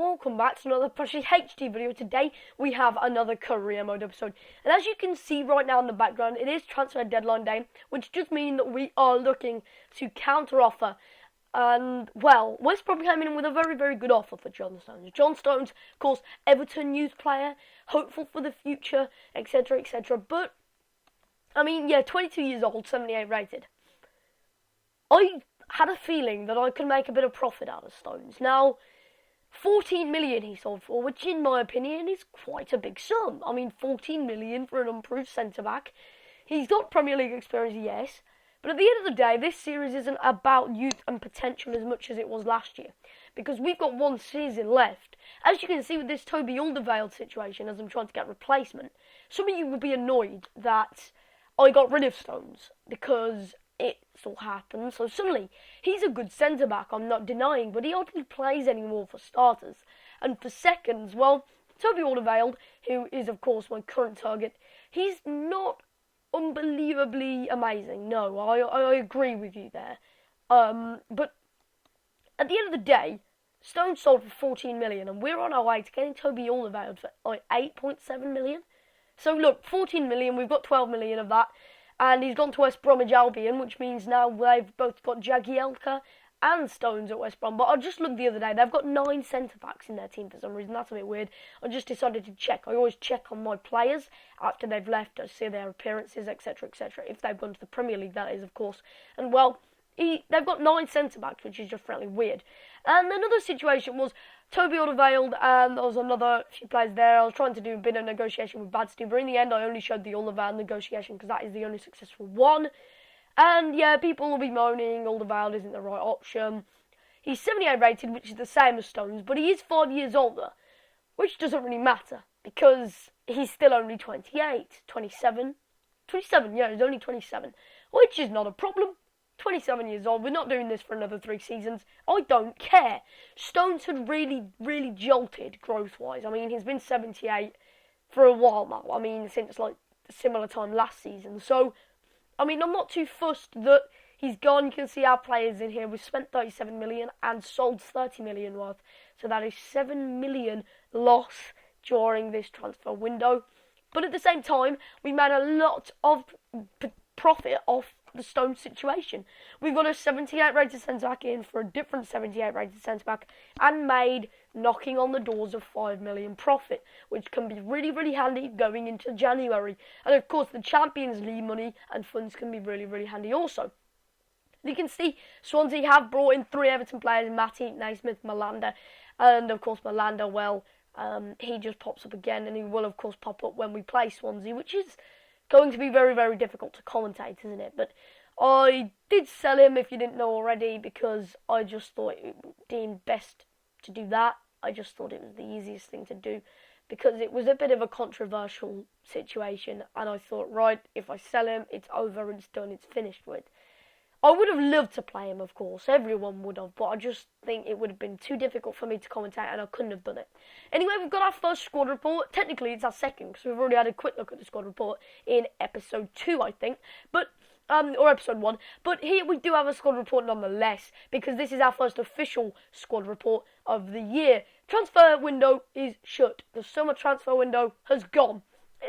welcome back to another Precious HD video. Today we have another career mode episode, and as you can see right now in the background, it is transfer deadline day, which just means that we are looking to counter offer. And well, West Brom came in with a very good offer for John Stones. John Stones, of course, Everton youth player, hopeful for the future, etc, etc. But I mean, yeah, 22 years old, 78 rated. I had a feeling that I could make a bit of profit out of Stones. Now, 14 million he sold for, which in my opinion is quite a big sum. I mean, 14 million for an improved centre-back. He's got Premier League experience, yes, but at the end of the day, this series isn't about youth and potential as much as it was last year, because we've got one season left. As you can see with this Toby Alderweireld situation, as I'm trying to get replacement, some of you will be annoyed that I got rid of Stones, because it all happened so suddenly. He's a good centre-back, I'm not denying, but he hardly plays anymore for starters. And for seconds, well, Toby Alderweireld, who is of course my current target, he's not unbelievably amazing. No, I agree with you there. But at the end of the day, Stones sold for 14 million, and we're on our way to getting Toby Alderweireld for like 8.7 million. So look, 14 million, we've got 12 million of that. And he's gone to West Bromwich Albion, which means now they've both got Jagielka and Stones at West Brom. But I just looked the other day, they've got 9 centre-backs in their team for some reason. That's a bit weird. I just decided to check. I always check on my players after they've left to see their appearances, etc, etc. If they've gone to the Premier League, that is, of course. And, well, they've got 9 centre-backs, which is just frankly weird. And another situation was Toby Alderweireld, and there was another few players there. I was trying to do a bit of negotiation with Badstone, but in the end I only showed the Alderweireld negotiation because that is the only successful one. And yeah, people will be moaning Alderweireld isn't the right option. He's 78 rated, which is the same as Stones, but he is 5 years older, which doesn't really matter because he's still only 28, 27, yeah, he's only 27, which is not a problem. 27 years old, we're not doing this for another 3 seasons. I don't care. Stones had really jolted growth-wise. I mean, he's been 78 for a while now. I mean, since like a similar time last season. So, I mean, I'm not too fussed that he's gone. You can see our players in here. We've spent 37 million and sold 30 million worth. So that is 7 million loss during this transfer window. But at the same time, we made a lot of profit off the Stones situation. We've got a 78 rated centre-back in for a different 78 rated centre-back and made knocking on the doors of 5 million profit, which can be really handy going into January. And of course the Champions League money and funds can be really handy also. You can see Swansea have brought in 3 Everton players, Matty, Naismith, Malanda, and of course Malanda, well, he just pops up again, and he will of course pop up when we play Swansea, which is going to be very difficult to commentate, isn't it? But I did sell him, if you didn't know already, because I just thought it deemed best to do that. I just thought it was the easiest thing to do, because it was a bit of a controversial situation, and I thought, right, if I sell him, it's over, it's done, it's finished with. I would have loved to play him, of course, everyone would have, but I just think it would have been too difficult for me to commentate, and I couldn't have done it. Anyway, we've got our first squad report. Technically, it's our second, because we've already had a quick look at the squad report in episode 2, I think, or episode 1. But here we do have a squad report nonetheless, because this is our first official squad report of the year. Transfer window is shut. The summer transfer window has gone.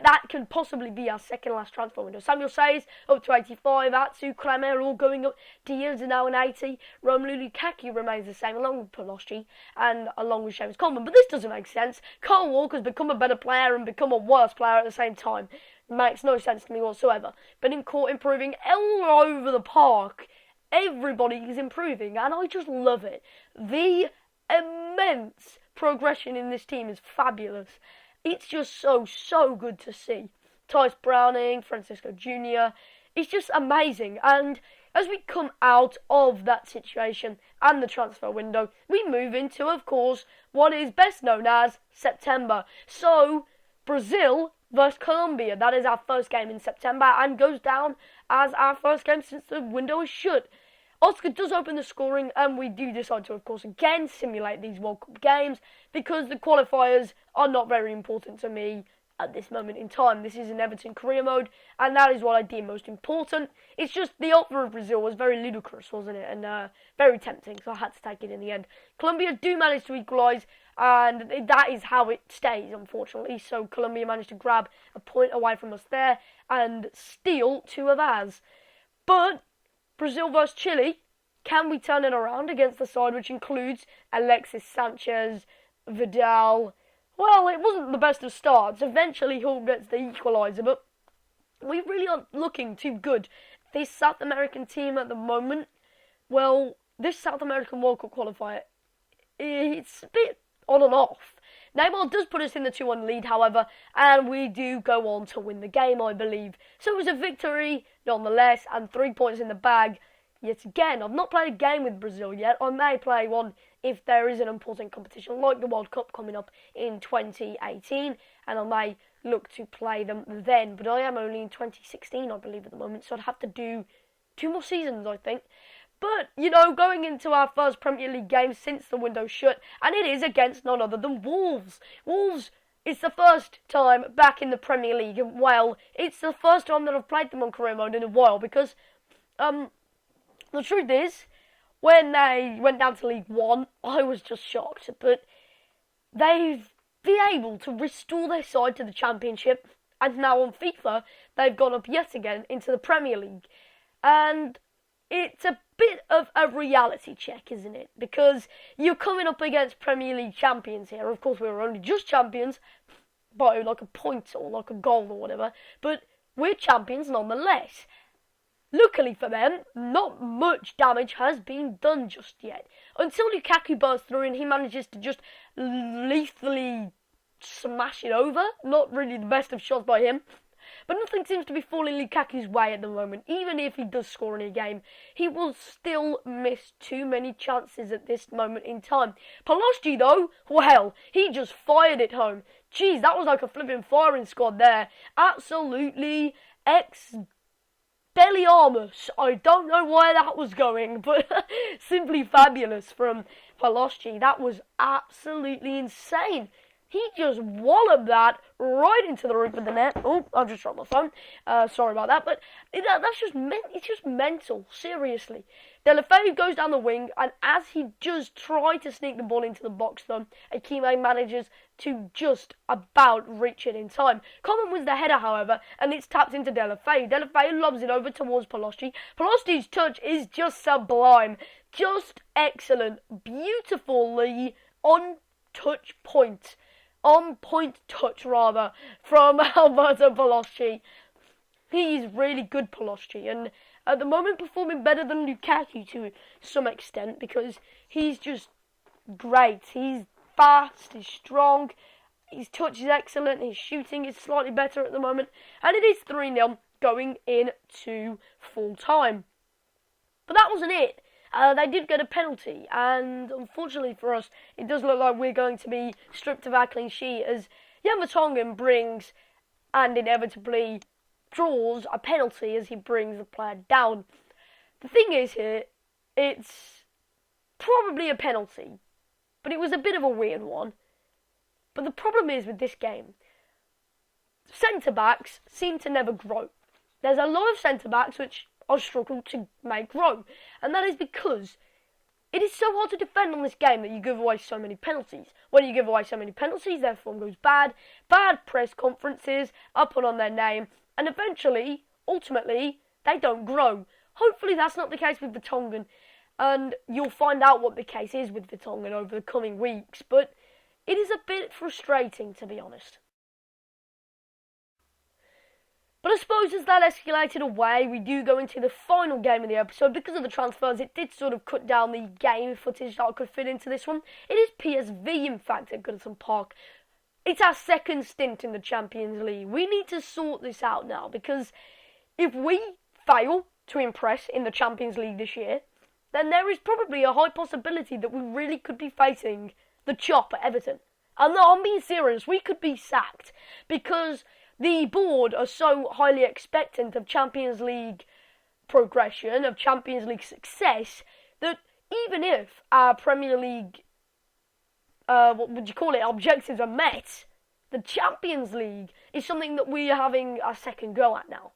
That could possibly be our second last transfer window. Samuel Says up to 85, Atsu, Kramer all going up. Diaz is now an 80. Romelu Lukaku remains the same, along with Pelosi and along with Seamus Coleman. But this doesn't make sense. Kyle Walker's become a better player and become a worse player at the same time. It makes no sense to me whatsoever. Betancourt improving all over the park. Everybody is improving, and I just love it. The immense progression in this team is fabulous. It's just so good to see. Tyce Browning, Francisco Jr. It's just amazing. And as we come out of that situation and the transfer window, we move into, of course, what is best known as September. So, Brazil versus Colombia. That is our first game in September and goes down as our first game since the window is shut. Oscar does open the scoring, and we do decide to, of course, again simulate these World Cup games because the qualifiers are not very important to me at this moment in time. This is an Everton career mode, and that is what I deem most important. It's just the offer of Brazil was very ludicrous, wasn't it? And very tempting, so I had to take it in the end. Colombia do manage to equalise, and that is how it stays, unfortunately. So Colombia managed to grab a point away from us there and steal 2 of ours. But Brazil versus Chile, can we turn it around against the side which includes Alexis Sanchez, Vidal? Well, it wasn't the best of starts. Eventually, Hull gets the equaliser, but we really aren't looking too good. This South American team at the moment, well, this South American World Cup qualifier, it's a bit on and off. Neymar does put us in the 2-1 lead, however, and we do go on to win the game, I believe. So it was a victory, nonetheless, and 3 points in the bag. Yet again, I've not played a game with Brazil yet. I may play one if there is an important competition like the World Cup coming up in 2018, and I may look to play them then. But I am only in 2016, I believe, at the moment, so I'd have to do 2 more seasons, I think. But, you know, going into our first Premier League game since the window shut, and it is against none other than Wolves. Wolves, it's the first time back in the Premier League, and, well, it's the first time that I've played them on career mode in a while, because, the truth is, when they went down to League One, I was just shocked, but they've been able to restore their side to the Championship, and now on FIFA, they've gone up yet again into the Premier League, and it's a bit of a reality check, isn't it? Because you're coming up against Premier League champions here. Of course, we were only just champions by like a point or like a goal or whatever, but we're champions nonetheless. Luckily for them, not much damage has been done just yet. Until Lukaku bursts through and he manages to just lethally smash it over. Not really the best of shots by him. But nothing seems to be falling Lukaku's way at the moment. Even if he does score in a game, he will still miss too many chances at this moment in time. Paloschi, though, well, he just fired it home. Jeez, that was like a flipping firing squad there. Absolutely Expelliarmus. I don't know why that was going, but simply fabulous from Paloschi. That was absolutely insane. He just walloped that right into the roof of the net. Oh, I've just dropped my phone. Sorry about that, but that's just it's just mental. Seriously, Delafeu goes down the wing, and as he just tried to sneak the ball into the box, though, Akime manages to just about reach it in time. Common was the header, however, and it's tapped into Delafeu. Delafeu lobs it over towards Paloschi. Paloschi's touch is just sublime, just excellent, beautifully on point touch rather, from Alberto Paloschi. He's really good, Paloschi, and at the moment performing better than Lukaku to some extent, because he's just great. He's fast, he's strong, his touch is excellent, his shooting is slightly better at the moment, and it is 3-0 going into full time. But that wasn't it. They did get a penalty, and unfortunately for us, it does look like we're going to be stripped of our clean sheet as Jan Vertonghen brings and inevitably draws a penalty as he brings the player down. The thing is here, it's probably a penalty, but it was a bit of a weird one. But the problem is with this game, centre-backs seem to never grow. There's a lot of centre-backs which I struggle to make grow, and that is because it is so hard to defend on this game that you give away so many penalties. When you give away so many penalties, their form goes bad press conferences are put on their name, and eventually, ultimately, they don't grow. Hopefully that's not the case with Vertonghen, and you'll find out what the case is with Vertonghen over the coming weeks, but it is a bit frustrating, to be honest. But I suppose as that escalated away, we do go into the final game of the episode. Because of the transfers, it did sort of cut down the game footage that I could fit into this one. It is PSV, in fact, at Goodison Park. It's our second stint in the Champions League. We need to sort this out now, because if we fail to impress in the Champions League this year, then there is probably a high possibility that we really could be facing the chop at Everton. And no, I'm being serious, we could be sacked, because the board are so highly expectant of Champions League progression, of Champions League success, that even if our Premier League, objectives are met, the Champions League is something that we are having a second go at now.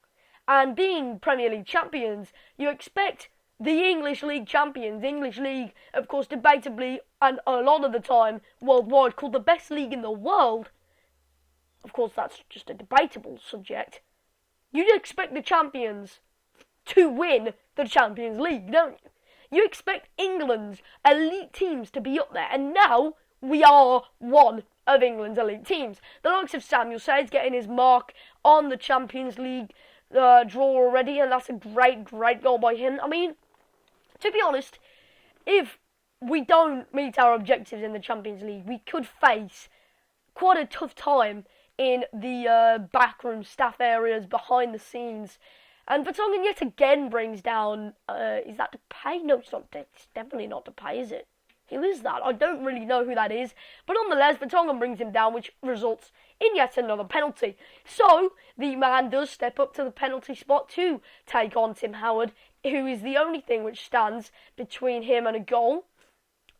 And being Premier League champions, you expect the English League champions, English League, of course, debatably, and a lot of the time, worldwide, called the best league in the world. Of course, that's just a debatable subject. You'd expect the champions to win the Champions League, don't you? You expect England's elite teams to be up there, and now we are one of England's elite teams. The likes of Samuel Sey's getting his mark on the Champions League draw already, and that's a great goal by him. I mean, to be honest, if we don't meet our objectives in the Champions League, we could face quite a tough time in the backroom staff areas, behind the scenes. And Vertonghen yet again brings down, is that Depay? No, it's not. It's definitely not Depay, is it? Who is that? I don't really know who that is. But nonetheless, Vertonghen brings him down, which results in yet another penalty. So, the man does step up to the penalty spot to take on Tim Howard, who is the only thing which stands between him and a goal.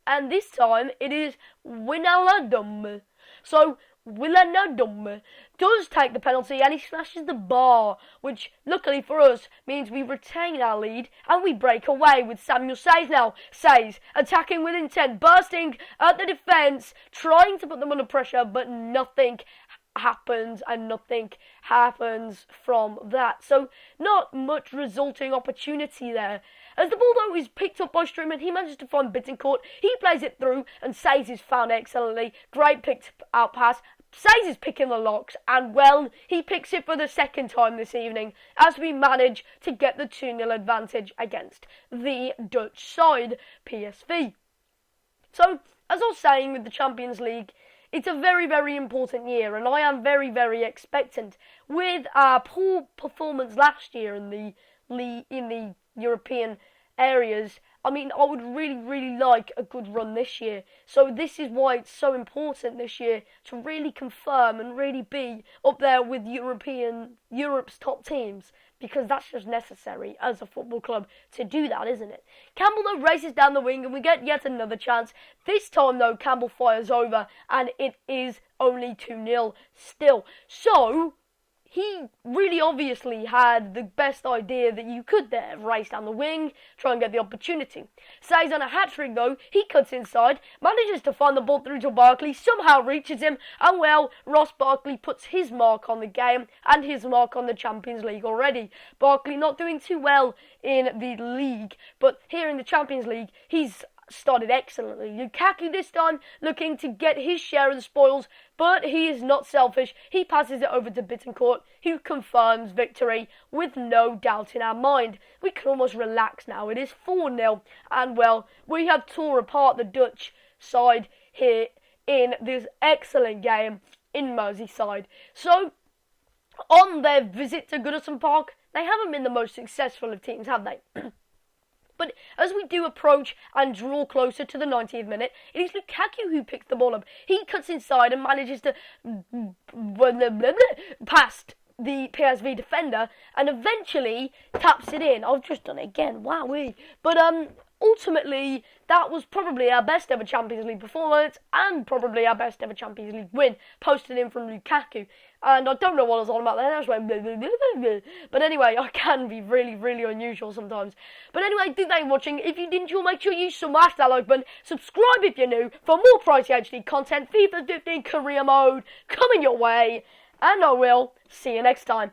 And this time, it is Wijnaldum. So, Wijnaldum does take the penalty and he smashes the bar, which luckily for us means we retain our lead and we break away with Samuel Sey's now. Sey's attacking with intent, bursting at the defence, trying to put them under pressure, but nothing happens and nothing happens from that. So not much resulting opportunity there. As the ball though is picked up by Struman, he manages to find Bittencourt. He plays it through and Sey's is found excellently. Great picked out pass. Sey's is picking the locks, and well, he picks it for the second time this evening as we manage to get the 2-0 advantage against the Dutch side, PSV. So, as I was saying with the Champions League, it's a very important year, and I am very expectant. With our poor performance last year in the European areas, I mean, I would really like a good run this year. So this is why it's so important this year to really confirm and really be up there with Europe's top teams, because that's just necessary as a football club to do that, isn't it? Campbell though races down the wing and we get yet another chance. This time though, Campbell fires over and it is only 2-0 still. So he really obviously had the best idea that you could there. Race down the wing, try and get the opportunity. Sey's on a hat-trick though. He cuts inside, manages to find the ball through to Barkley, somehow reaches him, and well, Ross Barkley puts his mark on the game and his mark on the Champions League already. Barkley not doing too well in the league, but here in the Champions League, he's started excellently. Lukaku this time looking to get his share of the spoils, but he is not selfish. He passes it over to Bittencourt, who confirms victory with no doubt in our mind. We can almost relax now. It is 4-0, and well, we have tore apart the Dutch side here in this excellent game in Merseyside. So, on their visit to Goodison Park, they haven't been the most successful of teams, have they? But as we do approach and draw closer to the 90th minute, it is Lukaku who picks the ball up. He cuts inside and manages to past the PSV defender and eventually taps it in. I've just done it again, wowee. But ultimately, that was probably our best ever Champions League performance and probably our best ever Champions League win, posted in from Lukaku. And I don't know what I was on about there. I just went blah, blah, blah, blah. But anyway, I can be really unusual sometimes. But anyway, thanks for watching. If you did enjoy, make sure you smash that like button. Subscribe if you're new for more pricey HD content. FIFA 15 career mode coming your way. And I will see you next time.